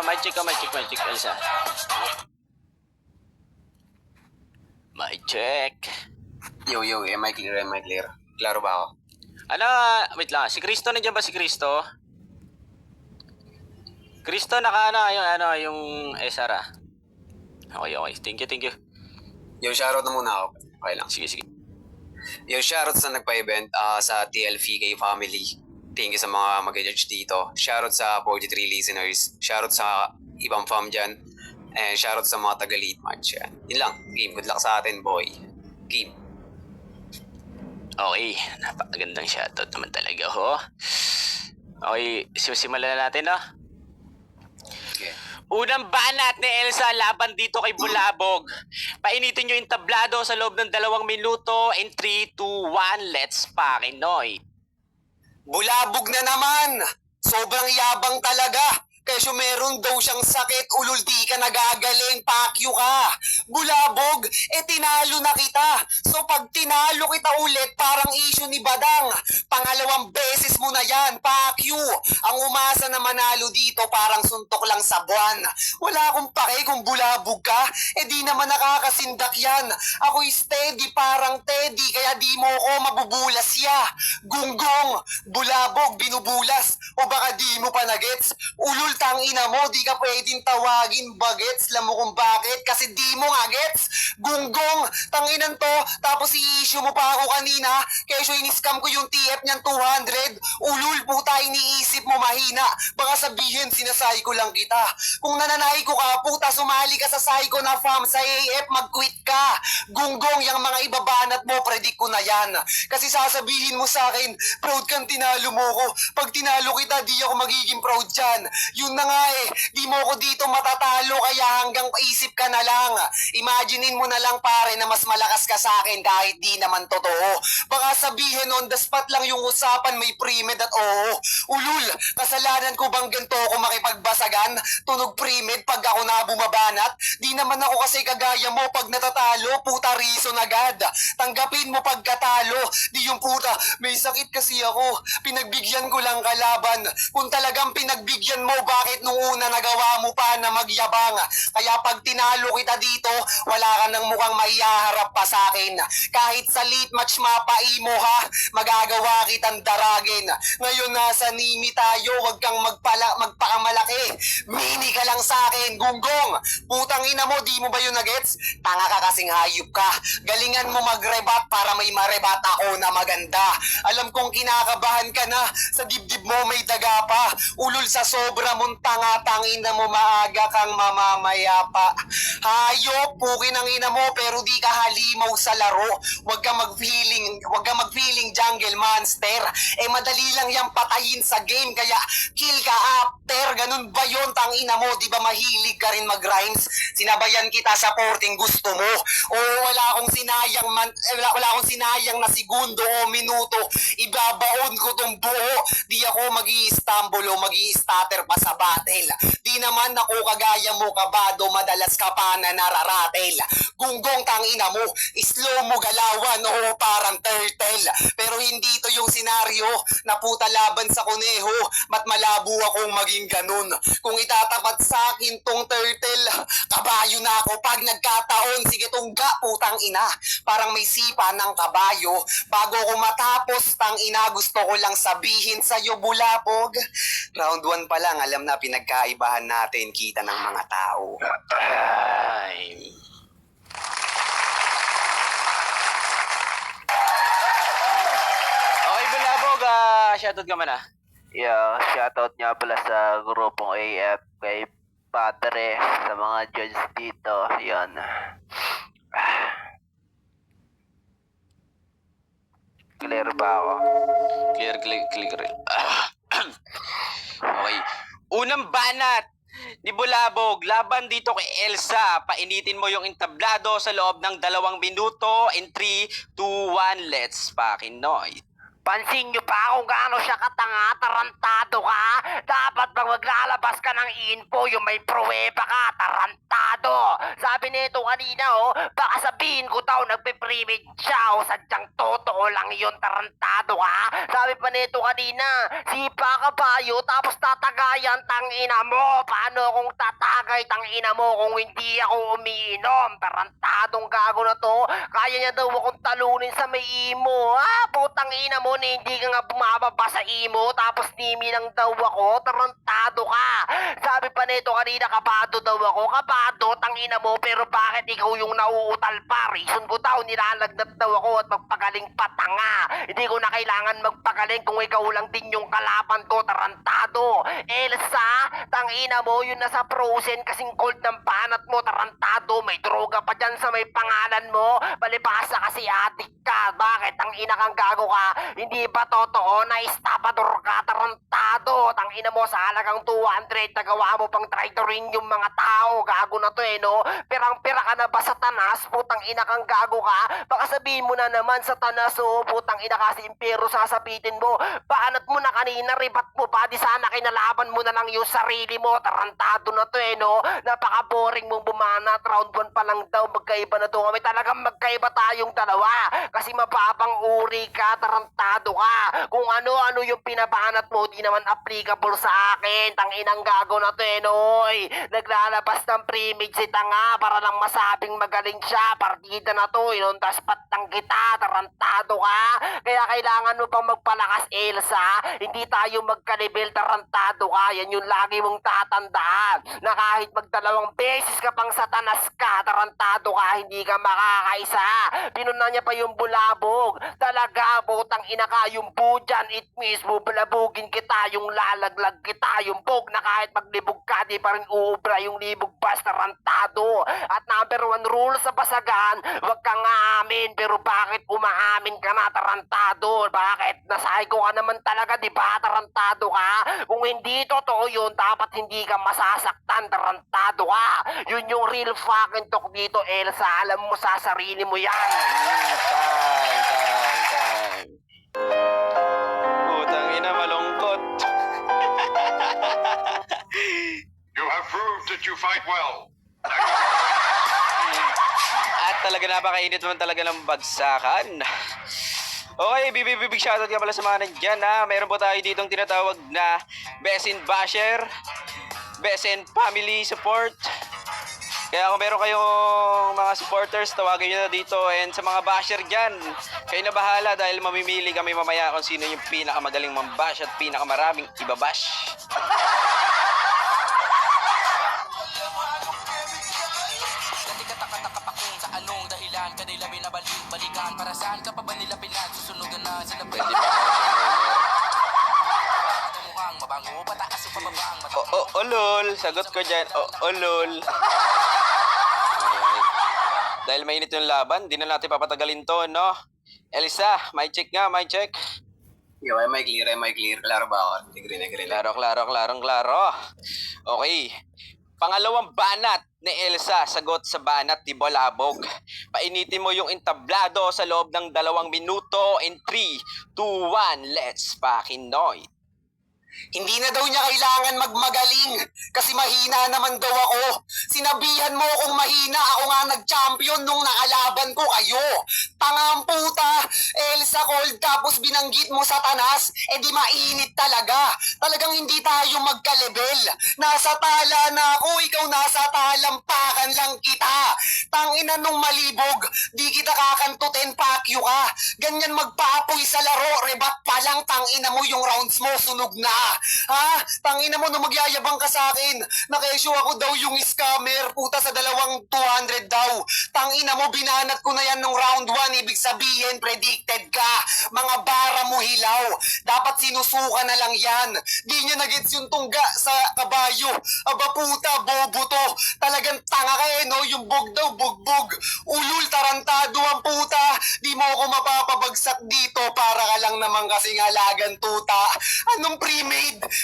mic check, Elsa. Mic check. Yo, am I clear? Klaro ba ako? Ano, wait lang. Si Cristo, nandiyan ba si Cristo? Cristo, yung Sara. Okay. Thank you. Yo, shoutout na muna ako. Okay lang. Sige. Yo, shoutout sa nagpa-event sa TLVK family. Thank you sa mga mag-judge dito. Shoutout sa 43 listeners. Shoutout sa ibang fam dyan. And shoutout sa mga taga-lead match. Yun lang. Game, good luck sa atin, boy. Game. Okay, napakagandang shoutout naman talaga, ho. Okay, simulan na natin, no? Okay. Unang banat ni Elsa laban dito kay Bulabog. Painitin nyo yung tablado sa loob ng 2 minuto. In 3, 2, 1, let's pakinoy. Bulabog na naman! Sobrang yabang talaga! Kasi meron daw siyang sakit, ulul di ka nagagaling, pakyo ka. Bulabog, tinalo na kita. So pag tinalo kita ulit, parang issue ni Badang. Pangalawang beses mo na yan, pakyo. Ang umasa na manalo dito, parang suntok lang sa buwan. Wala akong pake kung bulabog ka, di naman nakakasindak yan. Ako'y steady, parang Teddy, kaya di mo ko mabubulas ya. Gunggong, bulabog, binubulas. O baka di mo pa nagets? Ulul tang ina mo, di ka pwedeng tawagin bagets. Alam mo kung bakit? Kasi di mo nga gets. Gunggong, tanginan to, tapos i-issue mo pa ako kanina, kesyo in-scam ko yung TF niyan 200. Ulul, puta, iniisip mo mahina. Baka sabihin, sinasay ko lang kita. Kung nananay ko ka, puta, sumali ka sa psycho na fam sa AF, mag-quit ka. Gunggong, yung mga ibabanat mo, predict ko na yan. Kasi sasabihin mo sa akin, proud kang tinalo mo ko. Pag tinalo kita, di ako magiging proud dyan. Yun na nga di mo ko dito matatalo, kaya hanggang paisip ka na lang. Imaginein mo na lang pare na mas malakas ka sa akin kahit di naman totoo. Baka sabihin on the spot lang yung usapan, may pre-med at oo. Ulul, kasalanan ko bang ganito ako makipagbasagan? Tunog pre-med pag ako na bumabanat? Di naman ako kasi kagaya mo pag natatalo, puta reason agad. Tanggapin mo pagkatalo, di yung puta, may sakit kasi ako, pinagbigyan ko lang kalaban. Kung talagang pinagbigyan mo, bakit nung una nagawa mo pa na magyabang? Kaya pag tinalo kita dito, wala ka nang mukhang maihaharap pa sa akin. Kahit sa late match mapaimo ha, magagawa kitang daragin. Ngayon nasa nimi tayo, wag kang magpakamalaki. Mini ka lang sa akin, gunggong. Putang ina mo, di mo ba yun nagets? Tanga ka kasing hayop ka. Galingan mo magrebat para may marebat ako na maganda. Alam kong kinakabahan ka na, sa dibdib mo may daga pa. Ulul, sa sobra mong tanga-tangin na mo, maaga kang mamamaya pa. Hayop, pukin ang ina mo, pero di ka halimaw sa laro. Huwag ka mag-feeling jungle monster. Madali lang yung patayin sa game, kaya kill ka after. Ganun ba yun, tangina mo? Di ba mahilig ka rin mag-rhymes? Sinabayan kita sa porting gusto mo. O wala akong sinayang na segundo o minuto. Ibabaon ko tong buo. Di ako mag-i-stumble o mag-i-stutter pa sa battle. Di naman ako kagaya mo kabado, madalas ka pa na nararatel. Gunggong, tangina mo, slow mo galawan o parang turtle. Pero hindi to yung senaryo na puta laban sa kuneho. Ba't malabo akong maging ganun? Kung itatapat sa akin tong turtle, kabayo na ako pag nagkataon. Sige tungga, putang ina. Parang may sipa ng kabayo. Bago ko matapos, tang ina, gusto ko lang sabihin sa'yo, bulabog. Round 1 pa lang, alam na pinagkaibahan natin, kita ng mga tao. Ay. Okay, Bulabog, shoutout ka man Yeah, shoutout nga pala sa grupong AF kay Padre, sa mga judge dito. Yan. Clear ba ako? Clear. Okay. Unang banat ni Bulabog laban dito kay Elsa. Painitin mo yung entablado sa loob ng 2 minuto. In 3, 2, 1, let's pakinoy. Pansin nyo pa kung gaano siya katanga, tarantado ka. Dapat pag maglalabas ka ng info, yung may pruweba ka, tarantado. Sabi nito kanina, baka sabihin ko daw nagpe-primate siya o sadyang totoo lang yun, tarantado ka. Sabi pa nito kanina, sipa ka bayo tapos tatagayan, tangina mo. Paano kung tatagay, tangina mo, kung hindi ako umiinom? Tarantadong gago na to. Kaya niya daw akong talunin sa may imo. Putang ina mo, na hindi ka nga bumababa sa imo, tapos nimi lang daw ako, tarantado ka. Sabi pa nito kanina, kabado daw ako, kabado, tangina mo, pero bakit ikaw yung nauutal pa? Reason ko daw, nilalagnat daw ako at magpagaling patanga. Hindi ko na kailangan magpagaling kung ikaw lang din yung kalaban ko, tarantado. Elsa, tangina mo, yun nasa frozen kasing cold ng panat mo, tarantado, may droga pa dyan sa may pangalan mo, palibasa kasi adik ka. Bakit? Tangina kang gago ka. Hindi ba totoo na estapador ka, tarantado? Tangina mo, sa halagang 200, nagawa mo pang try to rin yung mga tao. Gago na to no? Pirang-pira ka na ba sa tanas? Putang ina kang gago ka. Baka sabihin mo na naman sa tanas, putang ina kasi impero sasapitin mo. Paanat mo na kanina, ribat mo pa. Di sana kinalaban mo na lang yung sarili mo. Tarantado na to no? Napaka-boring mong bumanat. Round 1 pa lang daw, magkaiba na to. May talagang magkaiba tayong dalawa. Kasi mababang uri ka, tarantado ka. Kung ano-ano yung pinabanat mo, di naman applicable sa akin. Tanginang gago na to noy. Naglalabas ng pre-made si tanga para lang masabing magaling siya. Partida na to, inuntas patang kita, tarantado ka. Kaya kailangan mo pang magpalakas, Elsa. Hindi tayo magkalibel, tarantado ka. Yan yung lagi mong tatandaan. Na kahit magdalawang beses ka pang satanas ka, tarantado ka, hindi ka makakaisa. Pinuna niya pa yung bulabog. Talaga, butang ina ka, yung budyan, it means bubalabugin kita, yung lalaglag kita, yung bog na kahit maglibog ka, di pa rin uubra yung libog bas, tarantado. At number 1 rule sa basagan, wag kang aamin, pero bakit umaamin ka na, tarantado? Bakit? Nasahay ko ka naman talaga, di ba, tarantado ka? Kung hindi totoo yun, dapat hindi ka masasaktan, tarantado ka. Yun yung real fucking talk dito, Elsa. Alam mo sa sarili mo yan. Time. Putang ina, malungkot. You have proved that you fight well. At talaga napakainit naman talaga ng bagsakan. Okay, big shoutout ka pala sa mga nandyan Meron po tayo ditong tinatawag na Best in Basher, Best in Family Support. Kaya kung meron kayong mga supporters, tawagin nyo na dito. And sa mga basher dyan, kayo na bahala dahil mamimili kami mamaya kung sino yung pinakamagaling mambash at pinakamaraming ibabash. Anong dahilan kanila binabalik-balikan? Para saan ka pa ba nila pinagsusunugan na sila ba? Pwede pa Mukhang mabango, pataas o pababa ang mata. lol. Sagot ko dyan. Lol. Dahil mainit yung laban, di na natin papatagalin to, no? Elisa, mic check nga, mic check. Yo, am I clear? Klaro ba ako? Agree. Klaro. Okay. Pangalawang banat ni Elsa, sagot sa banat ni Bulabog. Painitin mo yung entablado sa loob ng 2 minuto. In 3, 2, 1, let's fucking noy. Hindi na daw niya kailangan magmagaling kasi mahina naman daw ako. Sinabihan mo kung mahina, ako nga nag-champion nung nakalaban ko kayo. Tangang puta, Elsa Cold, tapos binanggit mo sa tanas, di mainit talaga. Talagang hindi tayo magka-level. Nasa tala na ako, ikaw nasa talampakan lang kita. Tangina nung malibog, di kita kakantutin, pakyo ka. Ganyan magpaapoy sa laro, rebat pa lang, tangina mo yung rounds mo, sunog na. Tangina mo nung magyayabang ka sa akin. Nakesyo ako daw yung scammer. Puta sa 200 daw. Tangina mo, binanat ko na yan nung round 1. Ibig sabihin, predicted ka. Mga bara mo hilaw. Dapat sinusuka na lang yan. Di niya nagets yung tungga sa kabayo. Aba puta, bobo to. Talagang tanga ka no? Yung bog daw, bugbog. Ulul, tarantado ang puta. Di mo ako mapapabagsak dito. Para ka lang naman kasing halagan tuta. Anong pre-made?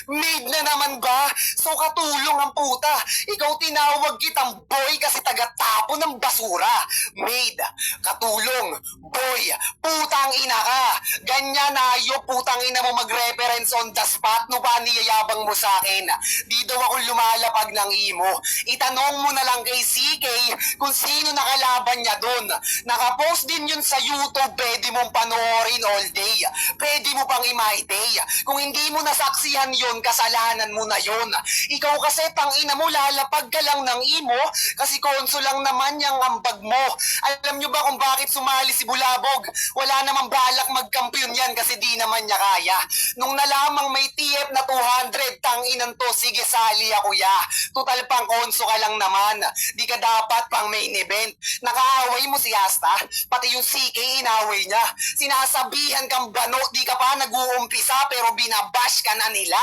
Made na naman ba? So katulong katulong ang puta. Ikaw tinawag kitang boy kasi taga-tapo ng basura. Maid, katulong, boy, putang ina ka. Ganyan ayop, putang ina mo mag-reference on the spot. No ba niyayabang mo sa akin? Di daw ako lumalapag ng imo. Itanong mo na lang kay CK kung sino nakalaban niya doon. Nakapost din yun sa YouTube, pwede mong panoorin all day. Pwede mo pang i-my-day. Kung hindi mo nasaksihan yun, kasalanan mo na yun. Ikaw kasi, tangina mo, lalapag ka lang ng imo kasi konso lang naman yung ambag mo. Alam nyo ba kung bakit sumali si Bulabog? Wala namang balak magkampiyon yan kasi di naman niya kaya. Nung nalamang may TF na 200, tanginan to, sige sali ako ya. Total pang konso ka lang naman. Di ka dapat pang main event. Nakaaway mo si Asta, pati yung CK inaway niya. Sinasabihan kang bano, di ka pa nag-uumpisa pero binabash ka na nila.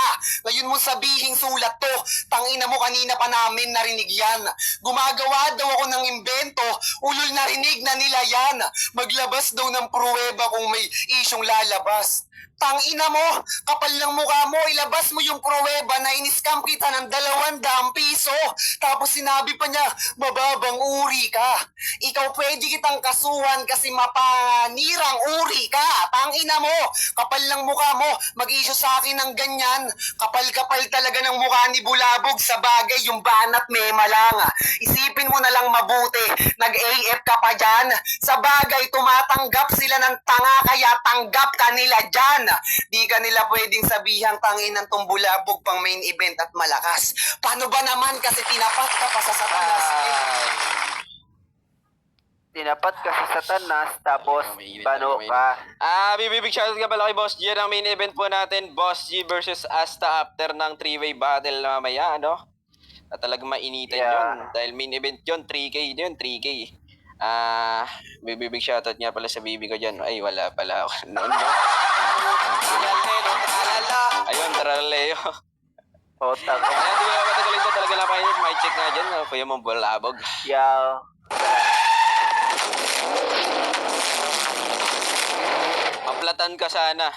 Ngayon mo sabihing sulat to, tangina mo kanina pa namin narinig yan. Gumagawa daw ako ng imbento, ulol narinig na nila yan. Maglabas daw ng pruweba kung may isyong lalabas. Tangina mo, kapal ng mukha mo, ilabas mo yung pruweba na in-scam kita ng 200 piso. Tapos sinabi pa niya, mababang uri ka. Ikaw pwede kitang kasuhan kasi mapanirang uri ka. Tangina mo, kapal ng mukha mo, mag-issue sa akin ng ganyan. Kapal-kapal talaga ng mukha ni Bulabog, sa bagay yung banat mema lang. Isipin mo na lang mabuti, nag-AF ka pa dyan. Sa bagay, tumatanggap sila ng tanga kaya tanggap ka nila dyan. Di ka nila pwedeng sabihang tanginan tong Bulabog pang main event at malakas. Paano ba naman kasi tinapat ka pa sa Satanas? Tinapat ka sa Satanas, tapos bano ka. Big shoutout ka pala kay Boss G. Ang main event po natin, Boss G versus Asta after ng 3-way battle na mamaya, ano? At talagang mainitan yun. Dahil main event yun, 3K yun, 3K. Big shoutout nga pala sa baby ko dyan. Ay, wala pala ako. Noon, no? Ayun, Traleo. Otang. Ayan, di ko na matagalin ko talaga napakainit. May check nga dyan, no? Kuya mong Bulabog. Yaw. Maplatan ka sana.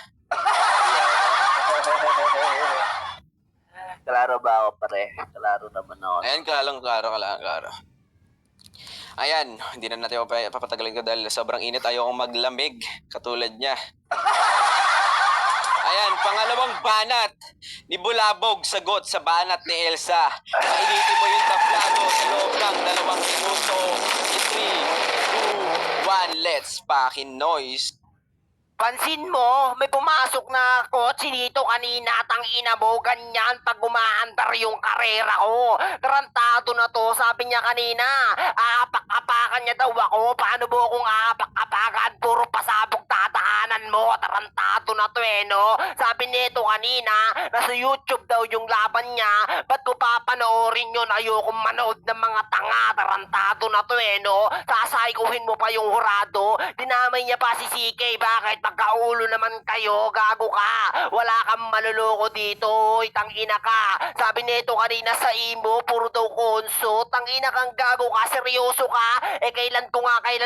Klaro ba ako pare? Klaro naman ako. Ayan, klaro. Ayan, hindi na natin papatagalin ko dahil sobrang init. Ayokong maglamig, katulad niya. Ayan, pangalawang banat ni Bulabog, sagot sa banat ni Elsa. Painitin mo yung tablado sa loob ng 2 minuto. 3, 2, 1, let's fucking noise. Pansin mo, may pumasok na kotse dito kanina at ang ina mo, ganyan pag umaandar yung karera ko. Tarantado na to, sabi niya kanina. Aapak-apakan niya daw ako. Paano mo akong aapak-apakan? Puro pasabog tatahanan mo. Tarantado na to no? Sabi nito kanina, nasa YouTube daw yung laban niya. Ba't ko papanoorin yun? Ayokong manood ng mga tanga. Tarantado na to no? Sasaykuhin mo pa yung hurado. Dinamay niya pa si CK. Bakit? Magkaulo naman kayo, gago ka. Wala kang maluloko dito, tangina ka. Sabi nito kanina sa imo, puro daw konso. Tangina kang gago ka, seryoso ka. Kailan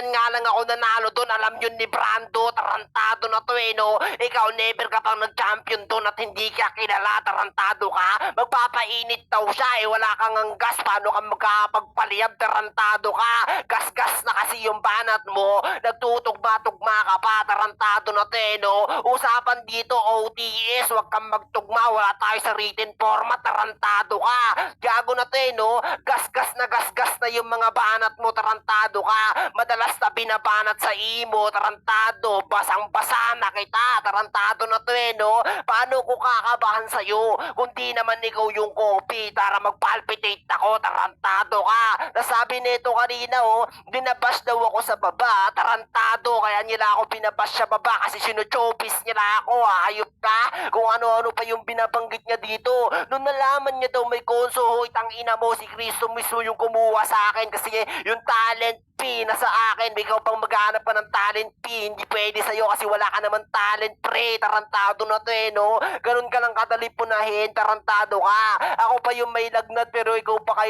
nga lang ako nanalo doon. Alam yun ni Brando, tarantado na to no. Ikaw never ka pang nag-champion doon at hindi ka kilala, tarantado ka. Magpapainit daw siya wala kang ang gas. Paano ka magkapagpaliyab, tarantado ka. Gas-gas na kasi yung banat mo. Nagtutugma-tugma ka pa, tarantado na no? Usapan dito OTS, wag kang magtugma, wala tayo sa written format, tarantado ka. Gago na no? Gas-gas na yung mga banat mo, tarantado ka. Madalas na binabanat sa imo, tarantado. Basang-basa na kita, tarantado na no? Paano ko kakabahan sa'yo? Kundi naman ikaw yung copy, tara magpalpitate ako, tarantado ka. Nasabi nito kanina binabash daw ako sa baba, tarantado. Kaya nila ako binabash sa baba kasi sinuchobis nila ako, hayop ka. Kung ano-ano pa yung binabanggit niya dito. Nung nalaman niya daw may konso, tangina mo, si Cristo mismo yung kumuha sa akin kasi yung talent P na sa akin. Ikaw pang maghanap pa ng talent P. Hindi pwede sa'yo kasi wala ka naman talent pre. Tarantado na to eh, no? Ganun ka lang kadali punahin. Tarantado ka. Ako pa yung may lagnat pero ikaw pa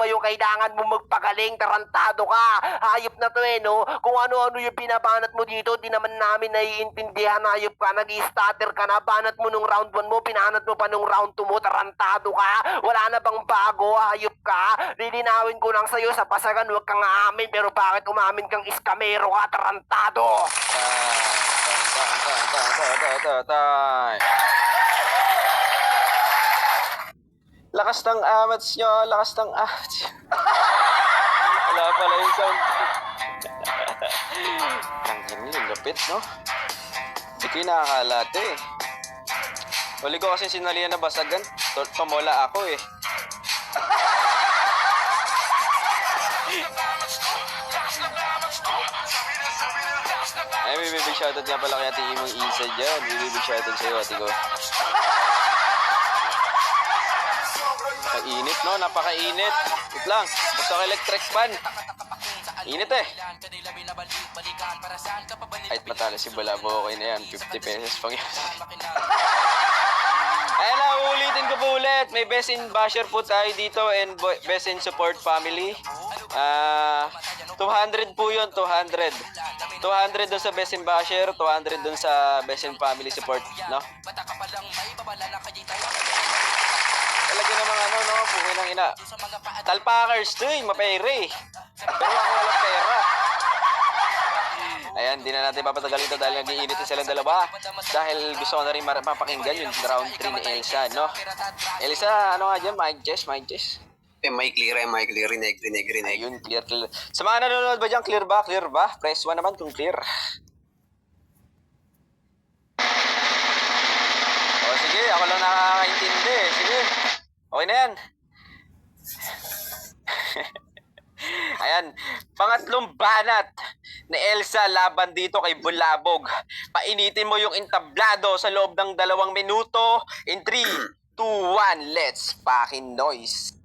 yung kailangan mo magpagaling. Tarantado ka. Hayop na to eh, no? Kung ano-ano yung pinabanat mo dito, di naman namin naiintindihan. Hayop ka. Nag-i-stutter ka na. Banat mo nung round 1 mo. Pinanat mo pa nung round 2 mo. Tarantado ka. Wala na bang bago? Hayop ka. Lilinawin ko lang sa'yo sa pasagan. Huwag kang aamin. Pero bakit umamin kang iskamero ka? Tarantado. Tay. Lakas ng amats nyo, lakas ng amats. Wala pala yung sound. Ang yung lapit, no? Hindi ko yung nakakalat eh. Huli ko kasi sinalihan na basagan. Pamola ako eh. Ay, may big shoutout nga pala kay Ate Imong Isa dyan. May big shoutout sa'yo, Ate ko. Kainit, no? Napakainit. Wait lang. Basta ka electric fan. Init eh. Kahit matalo si Balabo, okay na yan. 50 pesos pang yun. Ayan na, uulitin ko po ulit. May best in basher po tayo dito and best in support family. 200 po yun, 200. 200 doon sa best in basher, 200 doon sa best in family support, no? Talaga namang ano, no? Pukin ng ina. Talpakers to eh, mapere. Pero ako walang pera. Ayan, di na natin papatagalin ito dahil nag-iinit na silang dalawa. Dahil gusto ko na rin mapakinggan yung round 3 ni Elsa, no? Elsa, ano nga dyan? Mic Jess. May clear, rinig. Ayun, clear. Sa mga nanonood ba dyan, clear ba? Press 1 naman kung clear. O sige, ako lang nakakaintindi. Sige, okay na yan. Ayan, pangatlong banat ni Elsa laban dito kay Bulabog. Painitin mo yung entablado sa loob ng 2 minuto. In 3, 2, 1, let's fucking noise.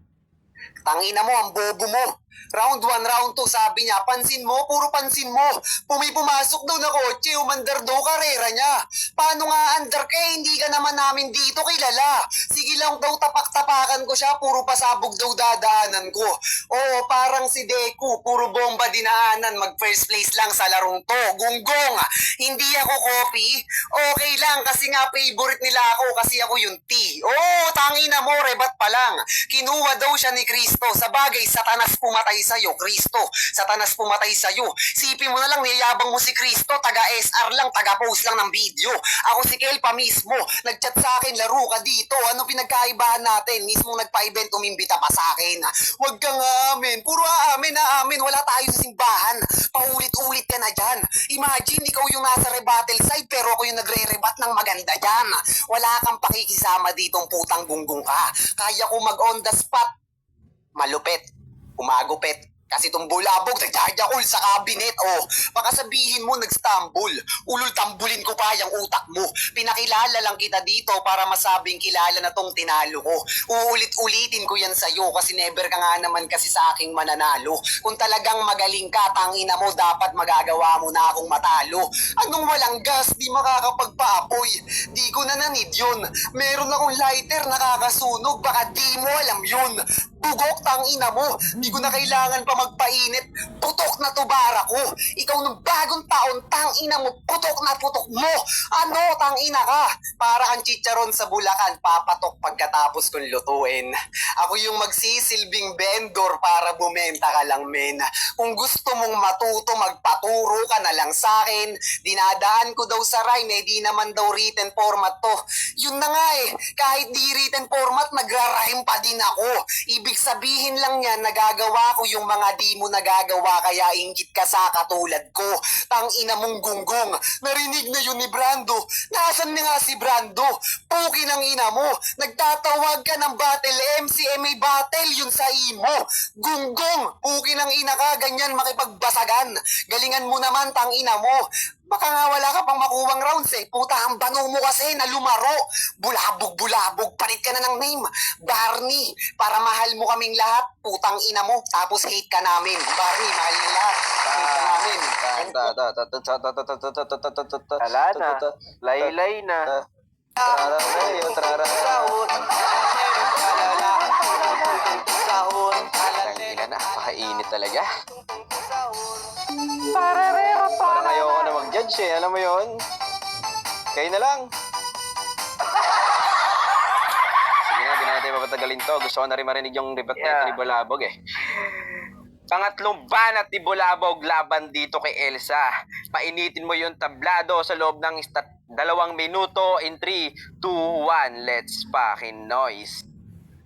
Tangina mo, ang bobo mo. Round 1, round 2, sabi niya, pansin mo, puro pansin mo. Pumasok daw na kotse, umandar daw karera niya. Paano nga andar ka, hindi ka naman namin dito kilala. Sige lang daw, tapak-tapakan ko siya, puro pasabog daw dadaanan ko. Oo, parang si Deku, puro bomba dinaanan, mag first place lang sa larong to. Gunggong, hindi ako copy. Okay lang, kasi nga favorite nila ako, kasi ako yung T. Oo, tangina mo, rebat pa lang. Kinuha daw siya ni Kristo. Sa bagay, Satanas pumatay sa'yo, Kristo. Satanas pumatay sa'yo. Sipin mo na lang, niyayabang mo si Kristo, taga-SR lang, taga-post lang ng video. Ako si Kelpa mismo, nag-chat sa akin, laro ka dito. Ano pinagkaibahan natin? Mismo nagpa-event, umimbita pa sa akin. Huwag kang aamin. Puro aamin. Wala tayo sa simbahan. Paulit-ulit ka na dyan. Imagine, ikaw yung nasa rebuttal side, pero ako yung nagre-rebat ng maganda dyan. Wala kang pakikisama ditong putang gunggong ka. Kaya ko mag-on the spot. Malupit, umagupit. Kasi itong Bulabog, nagjajakol sa cabinet. Oh, baka sabihin mo, nag-stumble. Ulul-tambulin ko pa yung utak mo. Pinakilala lang kita dito para masabing kilala na tong tinalo ko. Uulit-ulitin ko yan sa'yo kasi never ka nga naman kasi sa aking mananalo. Kung talagang magaling ka, tangina mo, dapat magagawa mo na akong matalo. Anong walang gas, di makakapagpaapoy. Di ko na nanid yun. Meron akong lighter, nakakasunog, baka di mo alam yun. Bugok, tangina mo. Di ko na kailangan pa magpainit. Putok na to bara ko. Ikaw nung bagong taon, tangina mo, putok na putok mo. Ano, tangina ka? Para kang chicharon sa Bulacan, papatok pagkatapos kong lutuin. Ako yung magsisilbing vendor para bumenta ka lang, men. Kung gusto mong matuto, magpaturo ka na lang sa akin. Dinadaan ko daw sa rhyme, di naman daw written format to. Yun na nga kahit di written format, nagra-rhyme pa din ako. Ibig sabihin lang yan, nagagawa ko yung mga di mo nagagawa, kaya inggit ka sa katulad ko. Tangina mong gunggong, narinig na yun ni Brando. Nasaan na nga si Brando? Puki ng ina mo, nagtatawag ka ng battle, MCMA battle, yun sa imo. Gunggong, puki ng ina ka, ganyan makipagbasagan. Galingan mo naman, tangina mo. Baka nga wala ka pang makuwang rounds eh. Puta, ang bano mo kasi na lumaro. Bulabog, palit ka na ng name. Barney, para mahal mo kaming lahat. Putang ina mo, tapos hate ka namin. Barney, mahal niyo lahat. Hate ka namin. Wala na. Laylay na. Tangina na, napakainit talaga. Parang ayoko na mag-judge eh, alam mo yon? Kayo na lang. Sige na, di na natin papatagalin to. Gusto ko na rin marinig yung debate na ito ni Bulabog eh. Pangatlong banat ni Bulabog laban dito kay Elsa. Painitin mo yung tablado sa loob ng 2 minuto in 3, 2, 1. Let's fucking noise.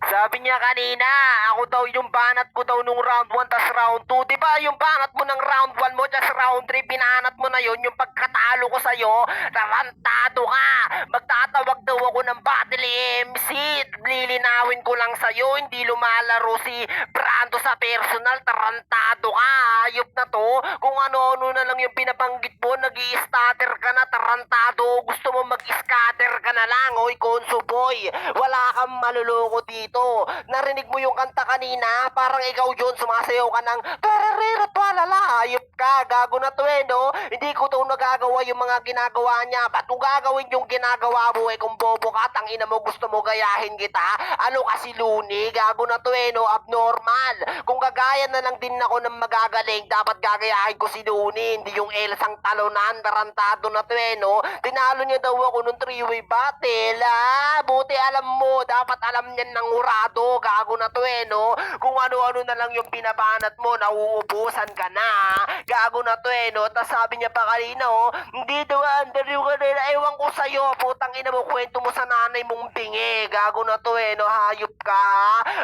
Sabi niya kanina, ako daw yung banat ko daw nung round 1 tas round 2. Di ba yung banat mo ng round 1 mo tas round 3, binanat mo na yon yung pagkatalo ko sa'yo, tarantado ka. Magtatawag daw ako ng battle MC. Lilinawin ko lang sa'yo, hindi lumalaro si Brando sa personal, tarantado ka. Ayop na to. Kung ano-ano na lang yung pinabanggit mo, nag-i-stutter ka na, tarantado. Gusto mo mag-scatter ka na lang, oy Konso boy. Wala kang maluloko dito. Narinig mo yung kanta kanina? Parang ikaw yun, sumasayaw ka ng tararira twalala. Ayop ka, gago na to eh, no? Hindi ko to nagagawa yung mga ginagawa niya. Ba't mo gagawin yung ginagawa mo eh kung bobo ka, tangina mo, gusto mo gayahin kita? Ano kasi Luni? Gago na to eh, no? Abnormal. Kung gagaya na lang din ako ng magagaling, dapat gagayahin ko si Luni, hindi yung Elsang talonan, tarantado na to eh, no? Tinalo niya daw ako nung 3-way battle, buti alam mo, dapat alam niyan ng urado, gago na to eh, no? Kung ano-ano na lang yung pinabanat mo, nauubusan ka na, gago na to eh, no? Tas sabi niya pa kanina, oh, hindi daw under yung kanina, ewan ko sa'yo, putang ina mo, kwento mo sa nanay mong bingi, gago na to eh, no? Hayop ka,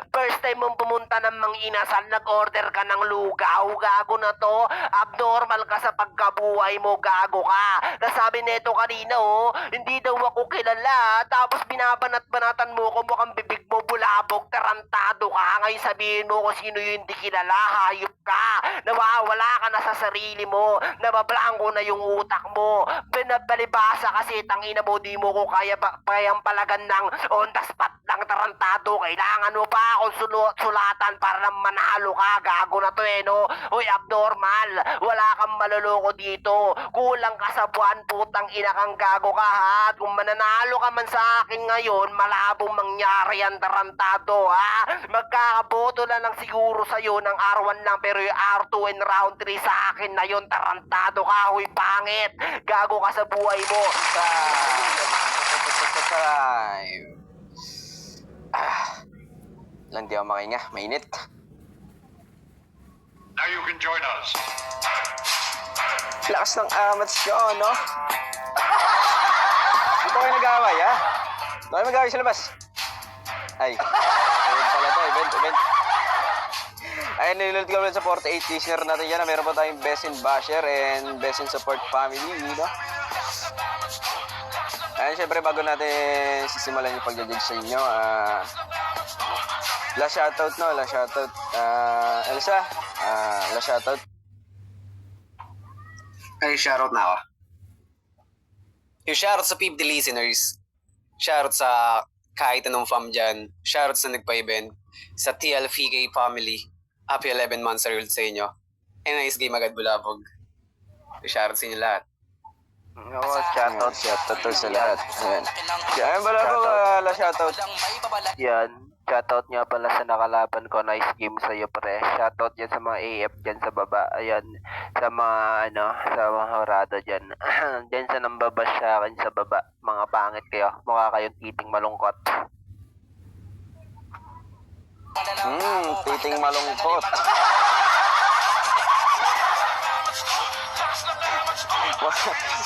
first time mong pumunta ng Mang Inasal, nag-order ka ng lugaw, gago na to, abnormal ka sa pagkabuhay mo, gago ka. Tas sabi nito kanina, oh, hindi daw ako kilala, tapos binabanat-banatan mo ko, mukhang bibig mo bulabog, tarantado ka. Ngayon sabihin mo kung sino yung hindi kilala, hayop ka. Nawawala ka na sa sarili mo, nabablanko na yung utak mo. Pinabalibasa kasi tangina mo, di mo ko kayang palagan ng on the spot ng tarantado. Kailangan mo pa akong sulatan para lang manalo ka, gago na to eh, no? Uy, abnormal, wala kang maluloko dito. Kulang ka sa buwan, putang ina kang gago ka, ha? Kung mananalo ka man sa akin ngayon, malabong mangyari yan, tarantado, ha? Magkakaboto na lang siguro sa'yo ng R1 lang, pero yung R2 and round 3 sa akin na yun, tarantado ka, huy, pangit. Gago ka sa buhay mo. Lang di ako makahinga, mainit. Now you can join us. Lakas ng amats ko, no? Dito kayo nag-aaway, ha? Dito kayo mag-aaway sa labas. Ay, event pala to, event. Ay, nilulot ko ulit sa 48 listener natin yan. Meron pa tayong Best in Basher and Best in Support Family, no? Ayun, syempre, bago natin sisimulan yung pag-judge sa inyo, last shoutout, no? Last shoutout. Elsa, last shoutout. Ay, shoutout na ako. Yung shoutout sa 50 listeners. Shoutout sa kahit anong fam dyan. Shoutout sa nagpa-event. Sa TLVK family. Happy 11 months old sa inyo. And nice game agad, Bulabog. Shoutout sa inyo lahat. Oo, shoutout sa lahat. Ayan. Ayan, Bulabog, last shoutout. Yan. Shoutout nga pala sa nakalaban ko. Nice game sa'yo, pre. Shoutout yan sa mga AF dyan sa baba. Ayan. Sa mga, sa mga horado dyan. Dyan sa nambabash sa akin sa baba. Mga pangit kayo. Mukha kayong titing malungkot. Titing malungkot.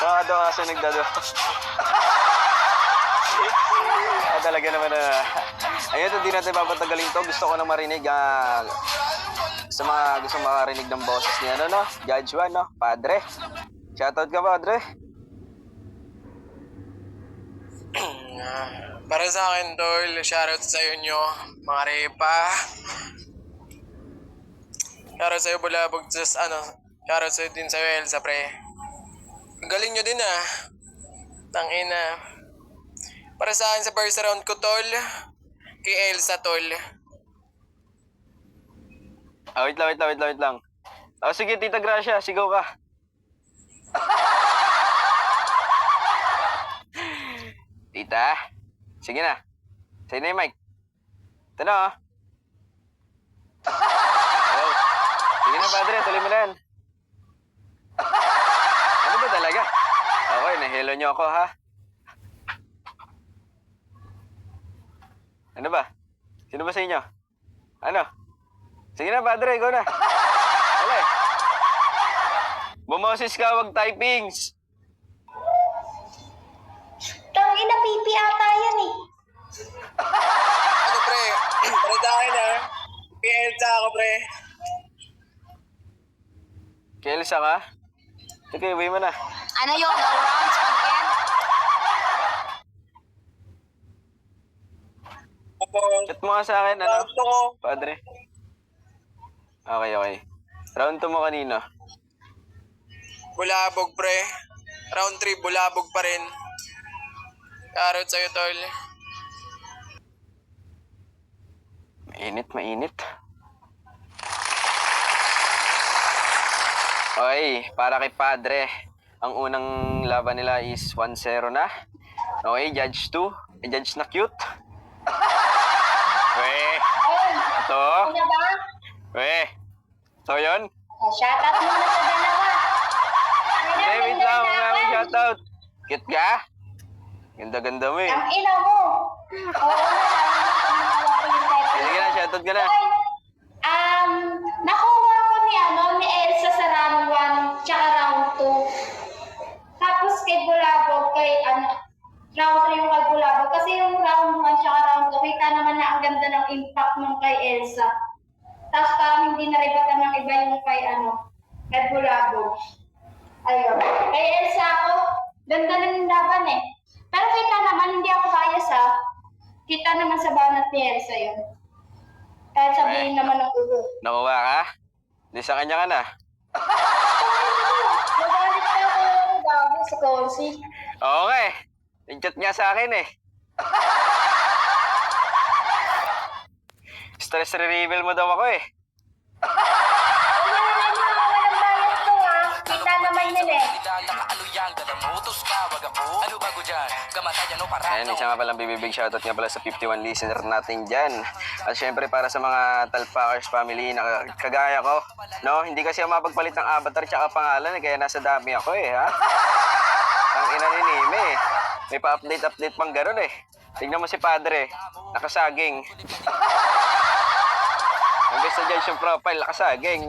Mga daw kasi nagdado. Talaga naman na. Ayun, hindi natin papatagalin to. Gusto ko na marinig sa mga gusto makarinig ng boses niya, no? Judge Juan, no? Padre. Shoutout ka, Padre. Para sa akin, Dol, shoutout sa inyo, mga repa. Shoutout sa'yo, Bulabog, just shoutout sa'yo din sa'yo, Elsa, pre. Galing nyo din ah. Tangina. Para sa akin sa first round ko, tol. Kay Elsa, tol. Wait lang. Oh, sige, Tita Gracia, sigaw ka. Tita, sige na. Sa'yo na yung mic. Ito na, oh. Okay. Sige na, padre, tuloy mo na yan. Ano ba talaga? Okay, nahilo niyo ako, ha? Ano ba? Sino ba sa inyo? Ano? Sige na, padre, ikaw na. Wala eh. Bumoses ka, wag typings. Tangina, pipi ata yan eh. Ano, pre? Para sa akin ah. Kay Elsa ako, pre. Kelsa ka? Sige, uwi mo na. Ano yun? No rounds, Pangken? Opo. Chat mo nga sa akin, ano? Gusto ko. Padre. Okay. Round 2 mo kanina. Bulabog, pre. Round 3, bulabog pa rin. Karot sa'yo, tol. Mainit. Okay, para kay Padre. Ang unang laban nila is 1-0 na. Okay, judge 2. Judge na cute. Weh, Ay, ito. ano ba? Weh. So yun? Shoutout muna sa dalawa. Hey, wait lang. May shoutout. Cute ka? Ganda-ganda mo eh. Ang ina mo. Oo na, Sige na, shoutout ka na. Nakuha ko ni Elsa sa round 1 tsaka round 2. Tapos kay Bulabog, round 3 yung kay Bulabog. Kasi yung round 1 tsaka round 2, kita naman na ang ganda ng impact nung kay Elsa. Tapos parang hindi naribatan ng iba yung kay Bulabog. Ayun. Kay Elsa ako, ganda na yung laban eh. Pero kita naman, hindi ako bias ha. Kita naman sa banat ni Elsa yun. Kahit sabihin naman ng ulo. Nakuha ka? Di sa kanya ka na. Magalit ka ako, gabi sa Corsi. Okay. Nag-chat niya sa akin eh. Stress relievil mo daw ako eh. Walang bias to ha. Kita naman yun eh. Nakaaluyang dalamutos ka, wag ako. Ano bago dyan? Kamatayan o parang. Ayan, isa nga palang bibig shoutout nga pala sa 51 listener natin dyan. At syempre para sa mga Talpakers family na kagaya ko. No, hindi kasi ako mapagpalit ng avatar tsaka pangalan eh, kaya nasa dami ako eh, ha? Ang ina ni Nime eh. May pa-update pang gano'n eh. Tignan mo si Padre, nakasaging. Ang gusto dyan yung profile, nakasaging.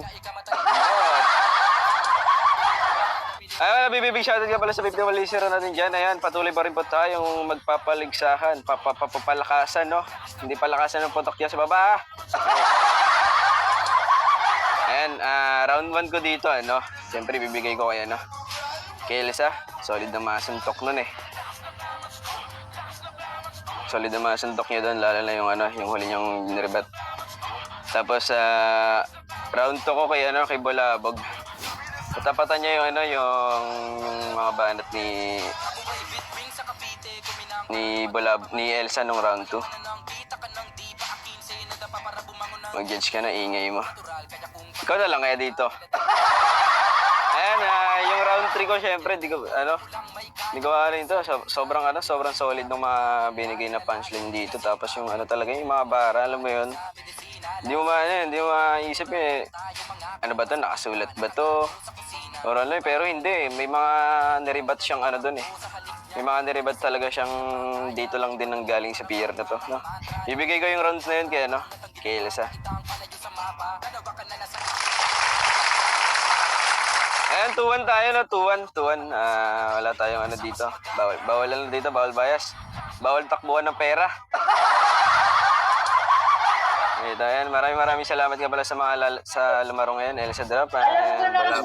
Bibig shoutout nga pala sa 51 listener natin dyan. Ayan, patuloy pa rin po tayong magpapaligsahan, papalakasan, no? Hindi palakasan ng putok dyan sa baba. Ayan, round 1 ko dito, ano? Siyempre, bibigay ko kay, kay Elsa. Solid na masuntok nun eh. Solid na masuntok niya doon, lalo na yung, yung huli niyang nirebat. Tapos, round 2 ko kay, kay Bulabog. Patapatan niya yung yung mga banat ni Elsa nung round 2. Mag-judge ka na, ingay mo. Ikaw na lang kaya dito. Ayan, yung round 3 ko syempre, di ko ito. Sobrang solid ng mga binigay na punchline dito. Tapos yung talaga yung mga bara, alam mo yun. Hindi mo maisip eh. Ano ba to? Nakasulat ba to? Or pero hindi. May mga niribat siyang doon eh. May mga niribat talaga siyang dito lang din ang galing sa pier na to. No? Ibigay ko yung rounds na yun kay Elsa. Ayan, 2-1 tayo, 2-1. Wala tayong dito. Bawal lang dito, bawal bias. Bawal takbuhan ng pera. Ito, ayan. Maraming salamat nga pala sa mga sa lumaro ngayon, Elsa Drop. Alam